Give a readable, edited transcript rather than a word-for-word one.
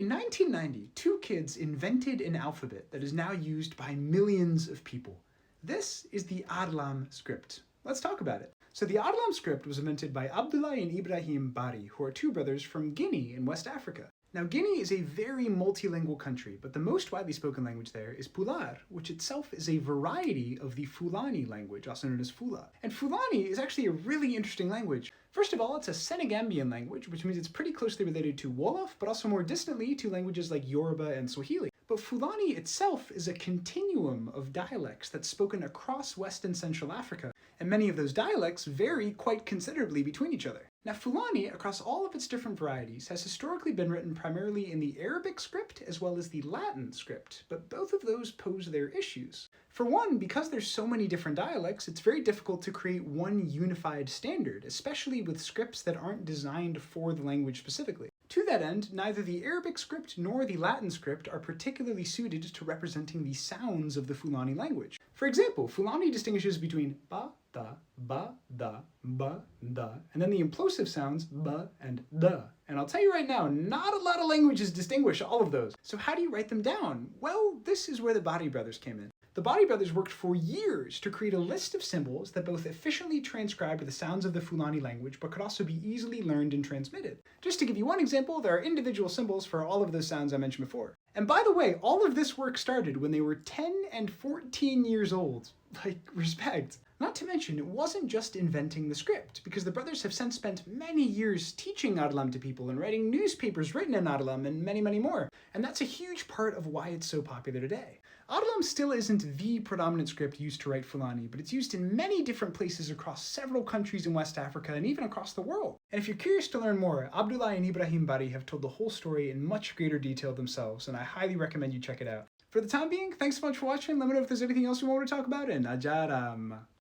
In 1990, two kids invented an alphabet that is now used by millions of people. This is the ADLaM script. Let's talk about it. So the ADLaM script was invented by Abdoulaye and Ibrahima, who are two brothers from Guinea in West Africa. Now, Guinea is a very multilingual country, but the most widely spoken language there is Pular, which itself is a variety of the Fulani language, also known as Fula. And Fulani is actually a really interesting language. First of all, it's a Senegambian language, which means it's pretty closely related to Wolof, but also more distantly to languages like Yoruba and Swahili. But Fulani itself is a continuum of dialects that's spoken across West and Central Africa, and many of those dialects vary quite considerably between each other. Now, Fulani, across all of its different varieties, has historically been written primarily in the Arabic script as well as the Latin script, but both of those pose their issues. For one, because there's so many different dialects, it's very difficult to create one unified standard, especially with scripts that aren't designed for the language specifically. To that end, neither the Arabic script nor the Latin script are particularly suited to representing the sounds of the Fulani language. For example, Fulani distinguishes between ba, da, and then the implosive sounds ba and da. And I'll tell you right now, not a lot of languages distinguish all of those. So how do you write them down? Well, this is where the Body brothers came in. The Body brothers worked for years to create a list of symbols that both efficiently transcribed the sounds of the Fulani language, but could also be easily learned and transmitted. Just to give you one example, there are individual symbols for all of those sounds I mentioned before. And by the way, all of this work started when they were 10 and 14 years old. Like, respect. Not to mention, it wasn't just inventing the script, because the brothers have since spent many years teaching ADLaM to people and writing newspapers written in ADLaM and many, many more. And that's a huge part of why it's so popular today. ADLaM still isn't the predominant script used to write Fulani, but it's used in many different places across several countries in West Africa and even across the world. And if you're curious to learn more, Abdoulaye and Ibrahima have told the whole story in much greater detail themselves, and I highly recommend you check it out. For the time being, thanks so much for watching. Let me know if there's anything else you want to talk about, and Ajaram.